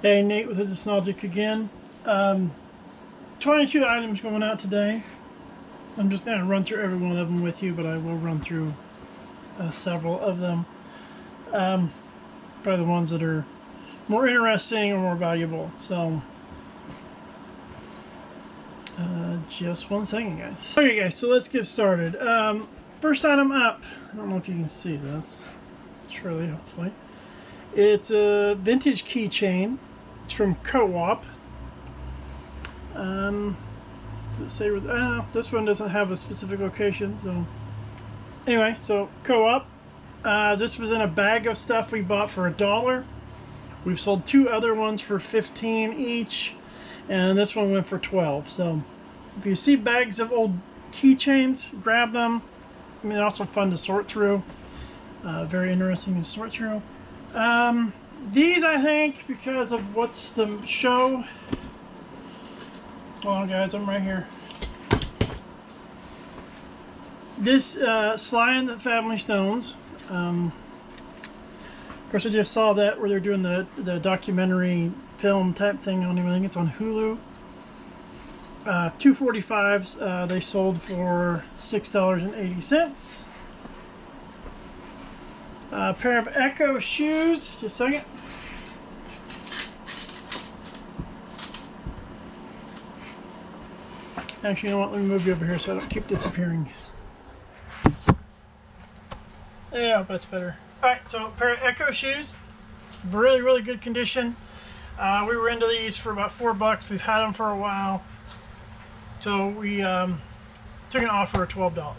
Hey, Nate with Nostalgic again. 22 items going out today. I'm just going to run through every one of them with you, but I will run through several of them. Probably the ones that are more interesting or more valuable. So, just one second, guys. Okay, guys, so let's get started. First item up. I don't know if you can see this. Surely, hopefully. It's a vintage keychain. It's from Co-op. Let's say this one doesn't have a specific location. So anyway, so Co-op. This was in a bag of stuff we bought for $1. We've sold two other ones for $15 each, and this one went for $12. So if you see bags of old keychains, grab them. I mean, they're also fun to sort through. Very interesting to sort through. These, I think, because of what's the show. Hold on, guys, I'm right here. This Sly and the Family Stones. Of course, I just saw that where they're doing the documentary film type thing on him. I think it's on Hulu. 245s. They sold for $6.80. A pair of Echo shoes. Just a second. Actually, you know what? Let me move you over here so I don't keep disappearing. Yeah, that's better. Alright, so a pair of Echo shoes. Really, really good condition. We were into these for about $4. We've had them for a while. So we took an offer of $12.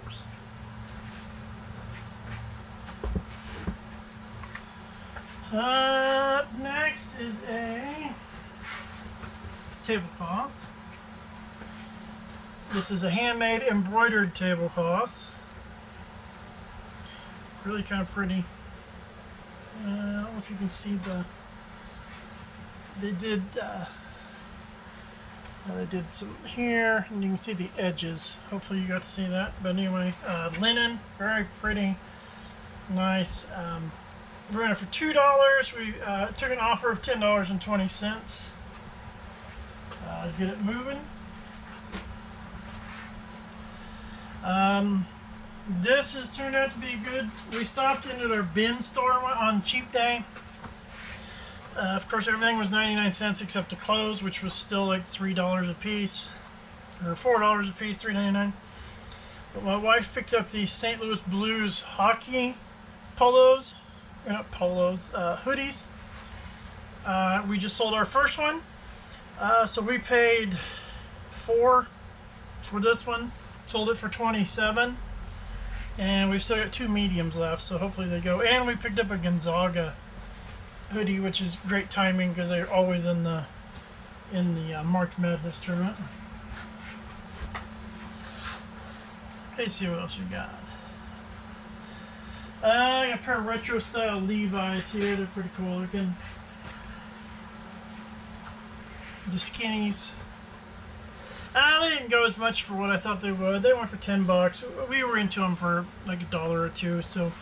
Next is a tablecloth. This is a handmade embroidered tablecloth. Really kind of pretty. I don't know if you can see they did some here, and you can see the edges. Hopefully you got to see that. But anyway, linen, very pretty, nice. We're in it for $2. We took an offer of $10.20. Get it moving. This has turned out to be good. We stopped into their bin store on cheap day. Of course, everything was 99 cents except the clothes, which was still like $3 a piece, or $4 a piece, $3.99. But my wife picked up the St. Louis Blues hockey polos. Not polos, hoodies. We just sold our first one, so we paid $4 for this one. Sold it for $27, and we've still got two mediums left. So hopefully they go. And we picked up a Gonzaga hoodie, which is great timing because they're always in the March Madness tournament. Let's see what else we got. I got a pair of retro style Levi's here. They're pretty cool looking. The skinnies. They didn't go as much for what I thought they would. They went for $10. We were into them for like $1 or $2. So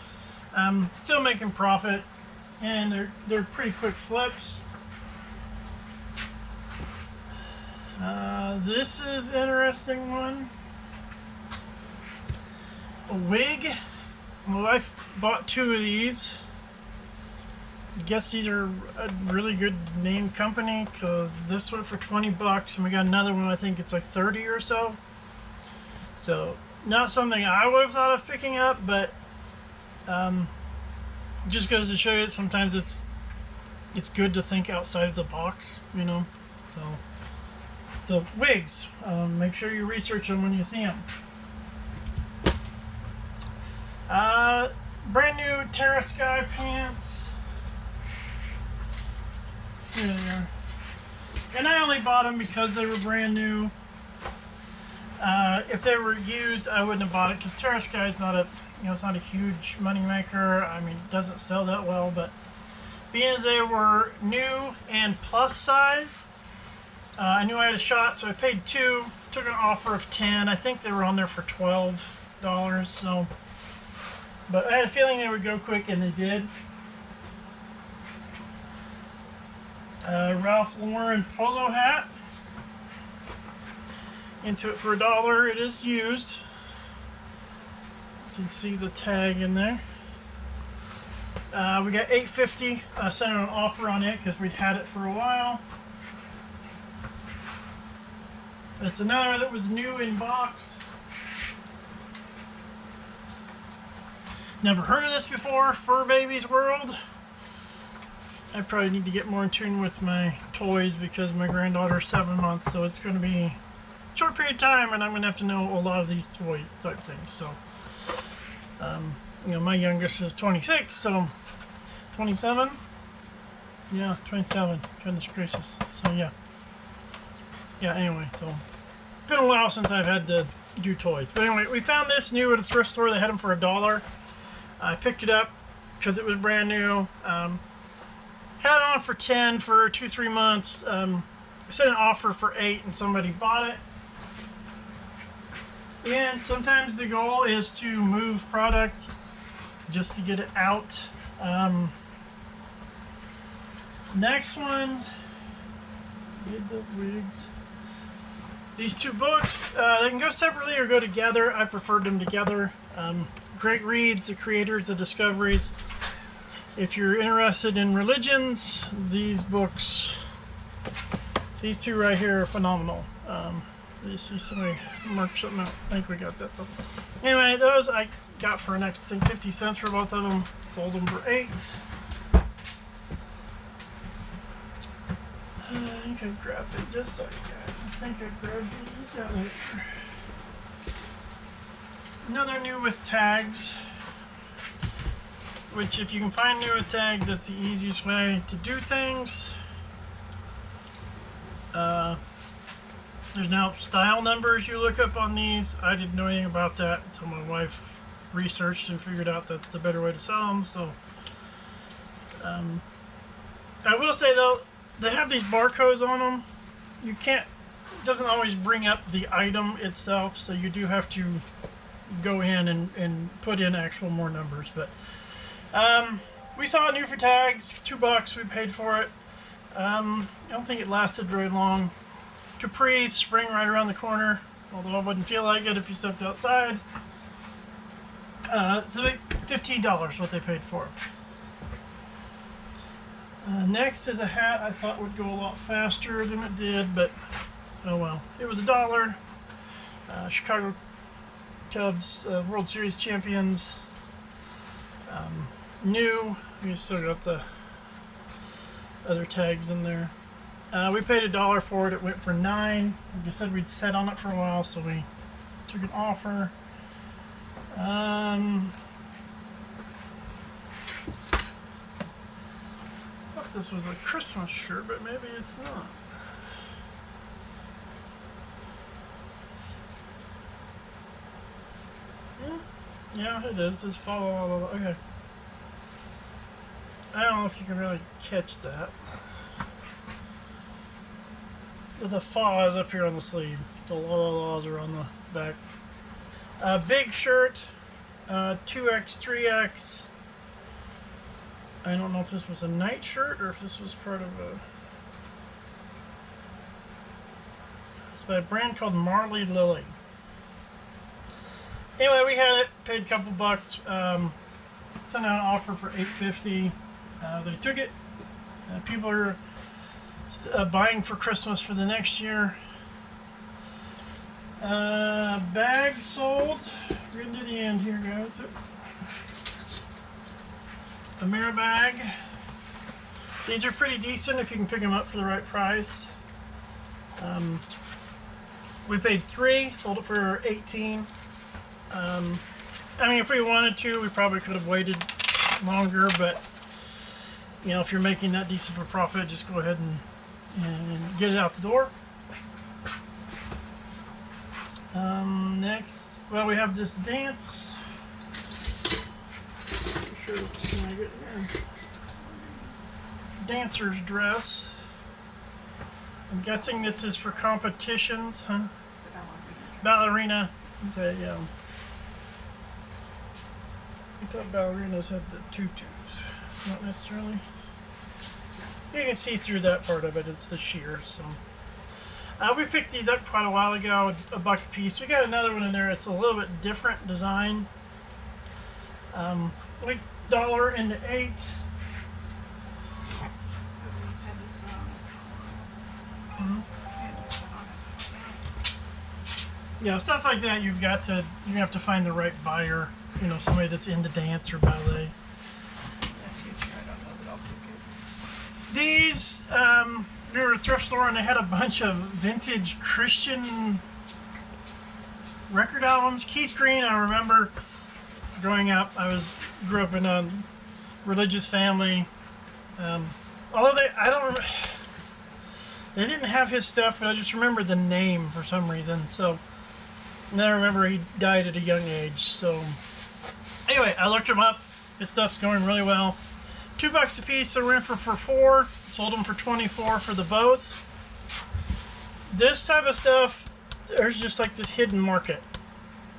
still making profit, and they're pretty quick flips. This is an interesting one. A wig. My wife bought two of these. I guess these are a really good name company because this went for $20 and we got another one. I think it's like 30 or so. So not something I would have thought of picking up, but just goes to show you that sometimes it's good to think outside of the box, you know. So wigs, make sure you research them when you see them. Brand new Terra Sky pants. Here they are. And I only bought them because they were brand new. If they were used, I wouldn't have bought it because Terra Sky is not it's not a huge money maker. I mean, it doesn't sell that well, but being as they were new and plus size, I knew I had a shot, so I paid $2. Took an offer of $10. I think they were on there for $12. So. But I had a feeling they would go quick, and they did. Ralph Lauren polo hat. Into it for $1. It is used. You can see the tag in there. We got $8.50. Sent an offer on it because we'd had it for a while. It's another that was new in box. Never heard of this before. Fur Babies World. I probably need to get more in tune with my toys because my granddaughter's 7 months, so it's going to be a short period of time, and I'm going to have to know a lot of these toys type things. So, you know, my youngest is 26, so 27. Yeah, 27. Goodness gracious. So yeah. Anyway, so it's been a while since I've had to do toys. But anyway, we found this new at a thrift store. They had them for $1. I picked it up because it was brand new. Had it on for 10 for 2-3 months. I sent an offer for 8 and somebody bought it. And sometimes the goal is to move product just to get it out. Next one, did the wigs. These two books, they can go separately or go together. I preferred them together. Great reads, the creators, the discoveries. If you're interested in religions, these books, these two right here are phenomenal. You see somebody mark something out. I think we got that though. Anyway, those I got for an extra, I think 50 cents for both of them. Sold them for 8. I think I grabbed it just so you guys. I think I grabbed these out there. Another new with tags. Which, if you can find new with tags, that's the easiest way to do things. There's now style numbers you look up on these. I didn't know anything about that until my wife researched and figured out that's the better way to sell them. So, I will say though, they have these barcodes on them. You can't, it doesn't always bring up the item itself, so you do have to go in and put in actual more numbers. But we saw it new for tags, $2 we paid for it. I don't think it lasted very long. Capri, spring right around the corner, although it wouldn't feel like it if you stepped outside. So they, $15 what they paid for. Next is a hat I thought would go a lot faster than it did, but oh well. It was $1. Chicago Cubs World Series champions. New. We still got the other tags in there. We paid $1 for it. It went for $9. Like I said, we'd sat on it for a while, so we took an offer. I thought this was a Christmas shirt, but maybe it's not. Yeah, it is. It's follow. Okay. I don't know if you can really catch that. The fa is up here on the sleeve. The laws are on the back. Big shirt, 2X, 3X. I don't know if this was a night shirt or if this was part of a... It's by a brand called Marley Lily. Anyway, we had it, paid a couple bucks. Sent out an offer for $8.50. They took it. People are buying for Christmas for the next year. Bag sold. We're getting to the end here, guys. A mirror bag. These are pretty decent if you can pick them up for the right price. We paid $3, sold it for $18. I mean, if we wanted to, we probably could have waited longer, but you know, if you're making that decent for profit, just go ahead and get it out the door. Next, well, we have this dance. I'm sure it's gonna get here. Dancer's dress. I'm guessing this is for competitions, huh? It's a ballerina. Ballerina. Okay, yeah. I thought ballerinas had the tutus. Not necessarily. You can see through that part of it. It's the shear. So we picked these up quite a while ago, $1 a piece. We got another one in there. It's a little bit different design. Like $1 into 8. Yeah, stuff like that. You have to find the right buyer. You know, somebody that's into dance or ballet. These, we were at a thrift store and they had a bunch of vintage Christian record albums. Keith Green, I remember growing up. I grew up in a religious family. Although they didn't have his stuff, but I just remember the name for some reason. So, and then I remember he died at a young age. So, anyway, I looked him up. His stuff's going really well. $2 a piece. They were in for 4. Sold them for 24 for the both. This type of stuff, there's just like this hidden market.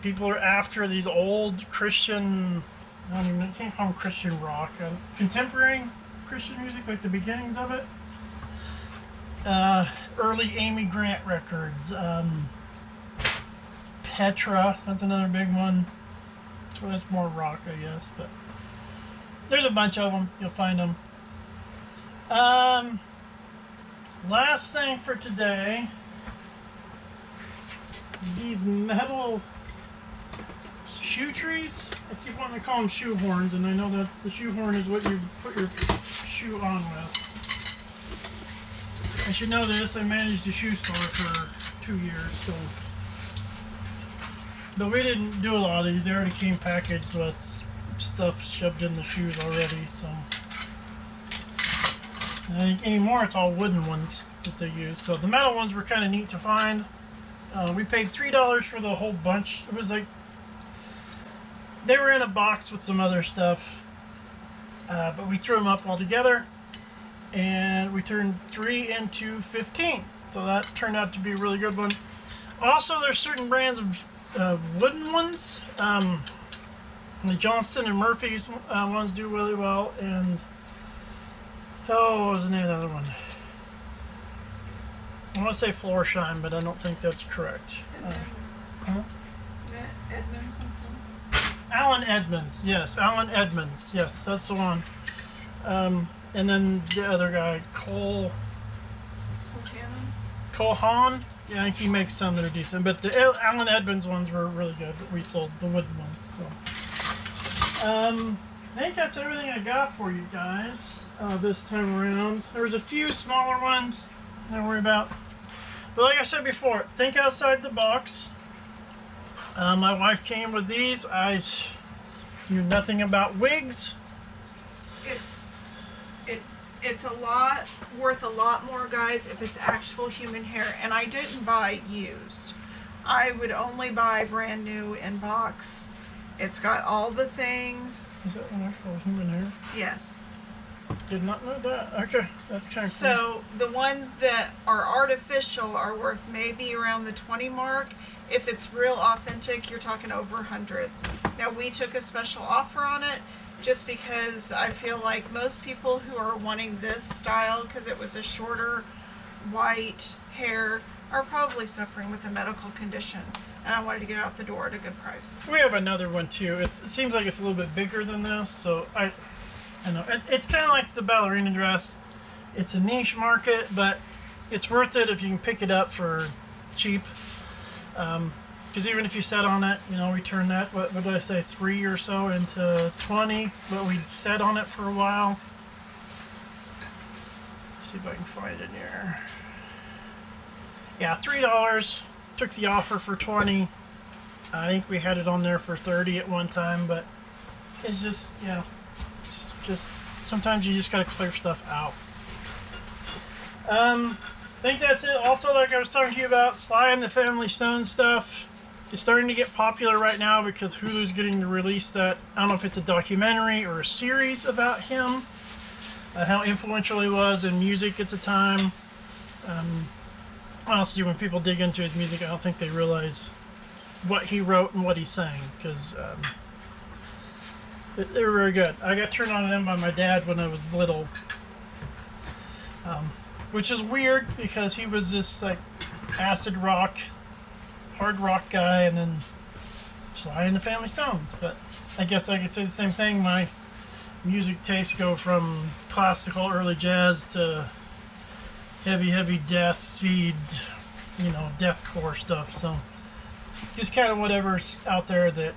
People are after these old Christian, I can't call them Christian rock, contemporary Christian music, like the beginnings of it. Early Amy Grant records. Petra, that's another big one. So that's more rock, I guess, but there's a bunch of them. You'll find them. Last thing for today. These metal shoe trees. I keep wanting to call them shoe horns, and I know that the shoe horn is what you put your shoe on with. I should know this. I managed a shoe store for 2 years, so. But we didn't do a lot of these. They already came packaged with stuff shoved in the shoes already, so. I think anymore it's all wooden ones that they use. So the metal ones were kind of neat to find. We paid $3 for the whole bunch. It was like, they were in a box with some other stuff, but we threw them up all together, and we turned 3 into 15. So that turned out to be a really good one. Also, there's certain brands of wooden ones. The Johnston and Murphy's ones do really well, and what was the name of the other one? I want to say Floor Shine, but I don't think that's correct. Edmonds something? Alan Edmonds, yes. Alan Edmonds, yes, that's the one. And then the other guy, Cole Hahn. Yeah, I think he makes some that are decent. But the Alan Edmonds ones were really good, but we sold the wooden ones. So, I think that's everything I got for you guys this time around. There was a few smaller ones, don't worry about. But like I said before, think outside the box. My wife came with these. I knew nothing about wigs. It's worth a lot more, guys, if it's actual human hair. And I didn't buy used. I would only buy brand new in box. It's got all the things. Is that an actual human hair? Yes. Did not know that. Okay, that's kind of cool. So the ones that are artificial are worth maybe around the 20 mark. If it's real authentic, you're talking over hundreds. Now, we took a special offer on it just because I feel like most people who are wanting this style, because it was a shorter white hair, are probably suffering with a medical condition. And I wanted to get it out the door at a good price. We have another one too. It seems like it's a little bit bigger than this, so I know it's kind of like the ballerina dress. It's a niche market, but it's worth it if you can pick it up for cheap. Because even if you set on it, you know, we turn that, what did I say, 3 or so into 20, but we set on it for a while. See if I can find it here. Yeah, $3. Took the offer for 20. I think we had it on there for 30 at one time, but it's just, yeah, just sometimes you just gotta clear stuff out. I think that's it. Also, like I was talking to you about, Sly and the Family Stone stuff is starting to get popular right now because Hulu's getting to release that. I don't know if it's a documentary or a series about him, how influential he was in music at the time. Honestly, when people dig into his music, I don't think they realize what he wrote and what he sang, because they were very good. I got turned on to them by my dad when I was little. which is weird because he was this like acid rock, hard rock guy, and then Sly and the Family Stones. But I guess I could say the same thing. My music tastes go from classical early jazz to heavy death, speed, deathcore stuff. So just kind of whatever's out there that,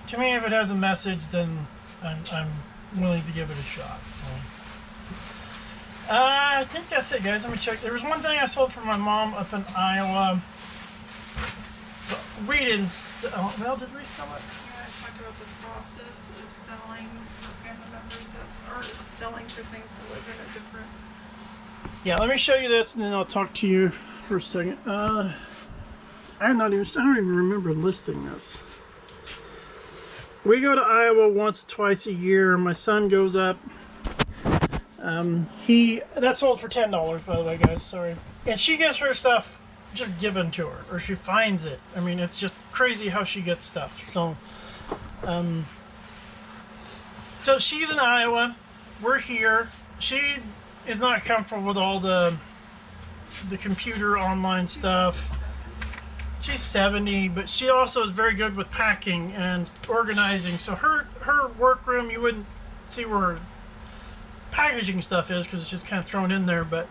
to me, if it has a message, then I'm willing to give it a shot. So I think that's it, guys. Let me check. There was one thing I sold for my mom up in Iowa. We didn't. Well, did we sell it? Yeah, I talked about the process of selling for family members that are selling for things that live in a different. Yeah, let me show you this, and then I'll talk to you for a second. I don't even remember listing this. We go to Iowa once or twice a year. My son goes up. That sold for $10, by the way, guys. Sorry. And she gets her stuff just given to her, or she finds it. I mean, it's just crazy how she gets stuff. So, so she's in Iowa. We're here. She is not comfortable with all the computer online stuff. She's 70, but she also is very good with packing and organizing. So her workroom, you wouldn't see where her packaging stuff is because it's just kind of thrown in there. But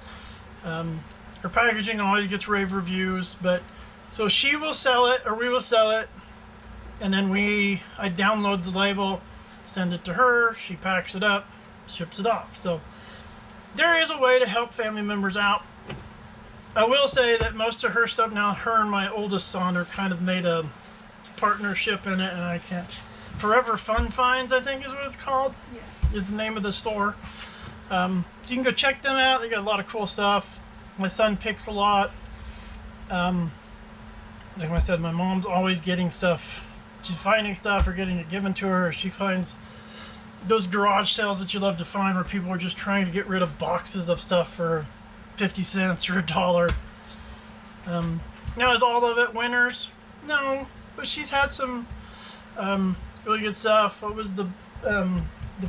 her packaging always gets rave reviews. But so she will sell it, or we will sell it, and then I download the label, send it to her. She packs it up, ships it off. So there is a way to help family members out. I will say that most of her stuff now, her and my oldest son are kind of made a partnership in it, and I can't. Forever Fun Finds, I think is what it's called. Yes. Is the name of the store. So you can go check them out. They got a lot of cool stuff. My son picks a lot. Like I said, my mom's always getting stuff. She's finding stuff or getting it given to her. Or she finds those garage sales that you love to find where people are just trying to get rid of boxes of stuff for 50 cents or $1. Now, is all of it winners? No, but she's had some really good stuff. What was the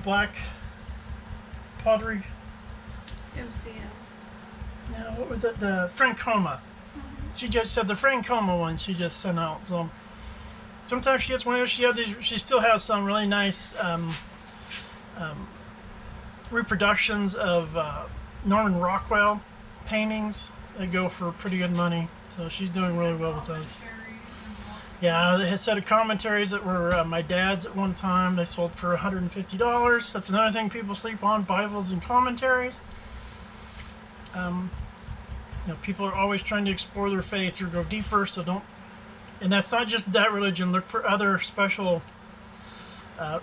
black pottery? MCM. No, what was that? The Francoma. She just said the Francoma one she just sent out. So sometimes she gets winners. She still has some really nice reproductions of Norman Rockwell paintings that go for pretty good money. So she's doing really well with those. Yeah, they had a set of commentaries that were my dad's at one time. They sold for $150. That's another thing people sleep on: Bibles and commentaries. People are always trying to explore their faith or go deeper. So don't. And that's not just that religion. Look for other special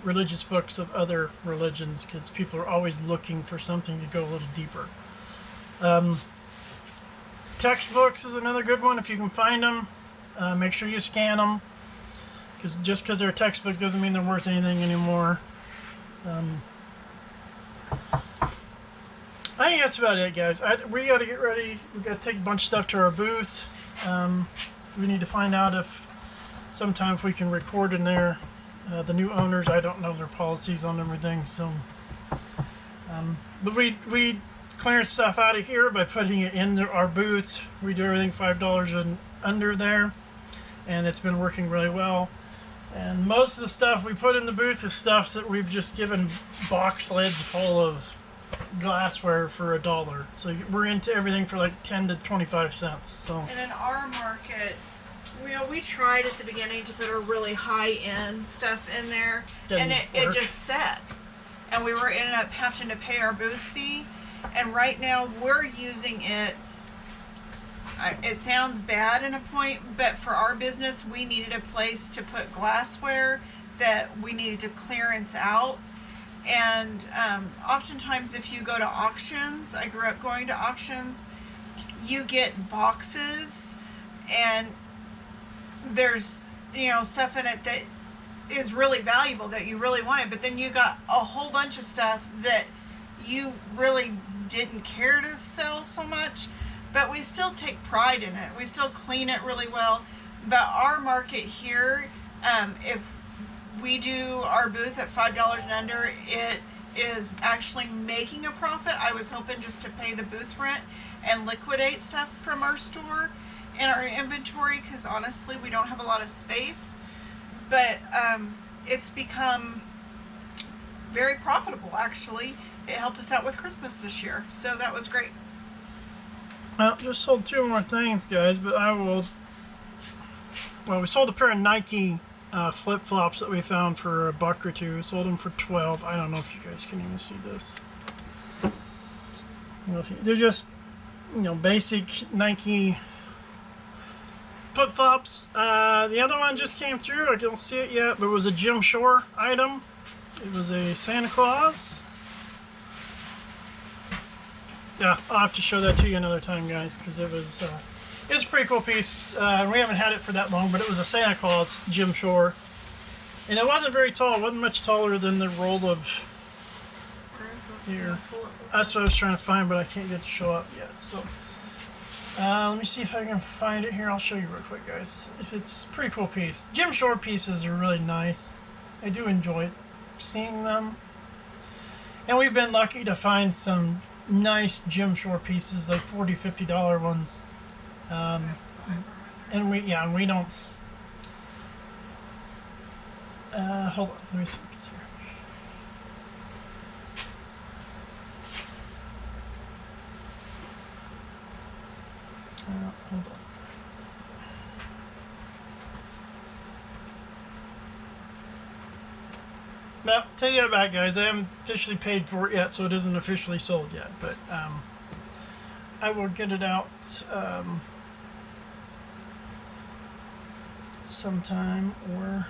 religious books of other religions, because people are always looking for something to go a little deeper. Textbooks is another good one if you can find them. Make sure you scan them, because just because they're a textbook doesn't mean they're worth anything anymore. I think that's about it, guys. We got to get ready. We got to take a bunch of stuff to our booth. We need to find out if we can record in there. The new owners, I don't know their policies on everything, so but we clearance stuff out of here by putting it in our booth. We do everything $5 and under there, and it's been working really well. And most of the stuff we put in the booth is stuff that we've just given box lids full of glassware for $1. So we're into everything for like 10 to 25 cents. So. And in our market, we tried at the beginning to put a really high-end stuff in there, and it just set. And we were ended up having to pay our booth fee. And right now we're using it. It sounds bad in a point, but for our business, we needed a place to put glassware that we needed to clearance out. And oftentimes if you go to auctions, I grew up going to auctions, you get boxes and there's stuff in it that is really valuable that you really wanted, but then you got a whole bunch of stuff that you really didn't care to sell so much. But we still take pride in it. We still clean it really well. But our market here, if we do our booth at $5 and under, it is actually making a profit. I was hoping just to pay the booth rent and liquidate stuff from our store and our inventory, because honestly we don't have a lot of space. But it's become very profitable, actually. It helped us out with Christmas this year, so that was great. Well, just sold 2 more things, guys, but I will... Well, we sold a pair of Nike flip-flops that we found for $1 or $2. Sold them for 12. I don't know if you guys can even see this. They're just, basic Nike flip-flops. The other one just came through. I don't see it yet, but it was a Jim Shore item. It was a Santa Claus. Yeah, I'll have to show that to you another time, guys, because it's a pretty cool piece. We haven't had it for that long, but it was a Santa Claus Jim Shore. And it wasn't very tall. It wasn't much taller than the roll of... Here. That's what I was trying to find, but I can't get it to show up yet. So, let me see if I can find it here. I'll show you real quick, guys. It's a pretty cool piece. Jim Shore pieces are really nice. I do enjoy seeing them. And we've been lucky to find some nice Jim Shore pieces, like $40, $50 ones. And we don't... hold on, let me see if it's here. Hold on. Now, take that back, guys. I haven't officially paid for it yet, so it isn't officially sold yet. But I will get it out sometime, or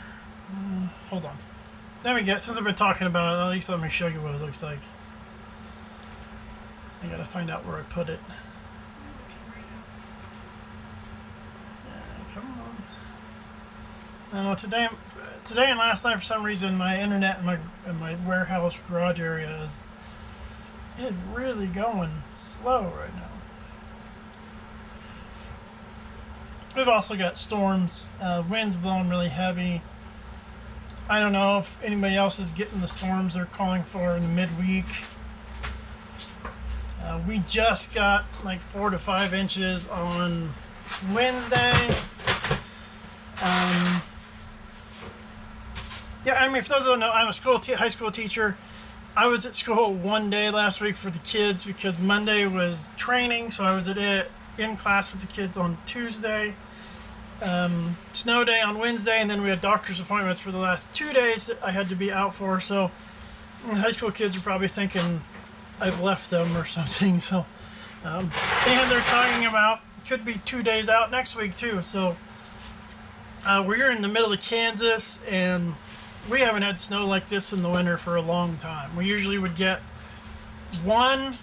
hold on. Since I've been talking about it, at least let me show you what it looks like. I gotta find out where I put it. Come on. I don't know, today and last night, for some reason, my internet in my warehouse garage area is really going slow right now. We've also got storms, winds blowing really heavy. I don't know if anybody else is getting the storms they're calling for in the midweek. We just got like 4 to 5 inches on Wednesday. Yeah, I mean, for those who don't know, I'm a high school teacher. I was at school one day last week for the kids because Monday was training, so I was in class with the kids on Tuesday. Snow day on Wednesday, and then we had doctor's appointments for the last 2 days that I had to be out for. So high school kids are probably thinking I've left them or something. So and they're talking about could be 2 days out next week too. So we're in the middle of Kansas, and we haven't had snow like this in the winter for a long time. We usually would get one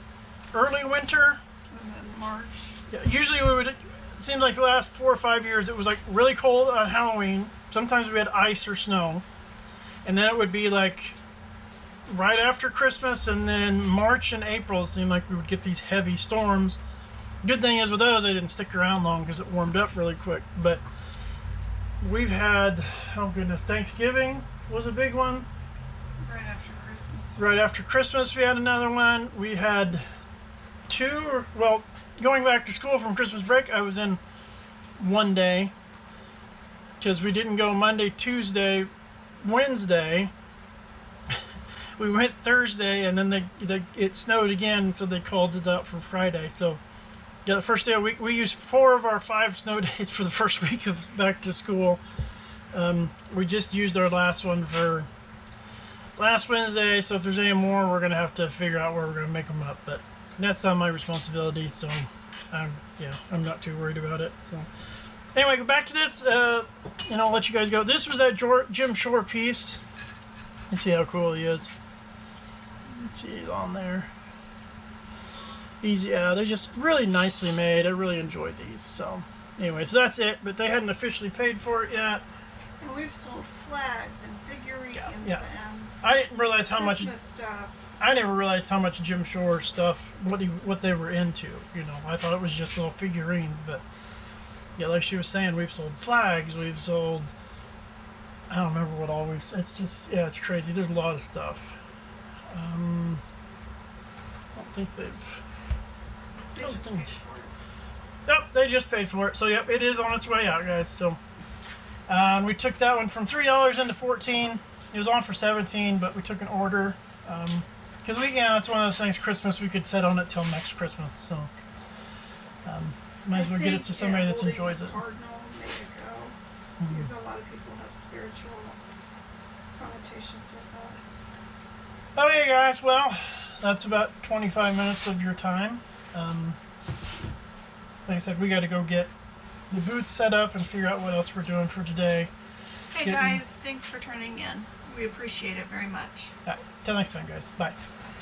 early winter, And then March. yeah, usually we would. It seems like the last 4 or 5 years it was like really cold on Halloween. Sometimes we had ice or snow, and then it would be like right after Christmas, and then March and April it seemed like we would get these heavy storms. Good thing is with those they didn't stick around long because it warmed up really quick. But we've had, oh goodness, Thanksgiving was a big one. Right after Christmas. Right after Christmas we had another one. We had going back to school from Christmas break, I was in one day because we didn't go Monday, Tuesday, Wednesday. We went Thursday, and then it snowed again, so they called it out for Friday. So yeah, the first day we used 4 of our 5 snow days for the first week of back to school. We just used our last one for last Wednesday, so if there's any more, we're gonna have to figure out where we're gonna make them up. But that's not my responsibility, so I'm not too worried about it. So anyway, back to this. I'll let you guys go. This was that Jim Shore piece. You see how cool he is. Let's see, he's on there. They're just really nicely made. I really enjoyed these. So anyway, so that's it. But they hadn't officially paid for it yet. And we've sold flags and figurines Yeah. and I didn't realize how much. Christmas stuff. I never realized how much Jim Shore stuff, what they were into. I thought it was just little figurines, but yeah, like she was saying, we've sold flags, we've sold, I don't remember what all it's just, yeah, it's crazy. There's a lot of stuff. I don't think they've. They just paid for it. Yep, they just paid for it. So yep, it is on its way out, guys. So we took that one from $3 into 14. It was on for 17, but we took an order because that's one of those things. Christmas we could set on it till next Christmas. So might as well get it to somebody that enjoys it. Cardinal made it go because a lot of people have spiritual connotations with that. Okay, guys. Well, that's about 25 minutes of your time. Like I said, we got to go get the booth set up and figure out what else we're doing for today. Hey guys, thanks for turning in. We appreciate it very much. All right, till next time, guys. Bye.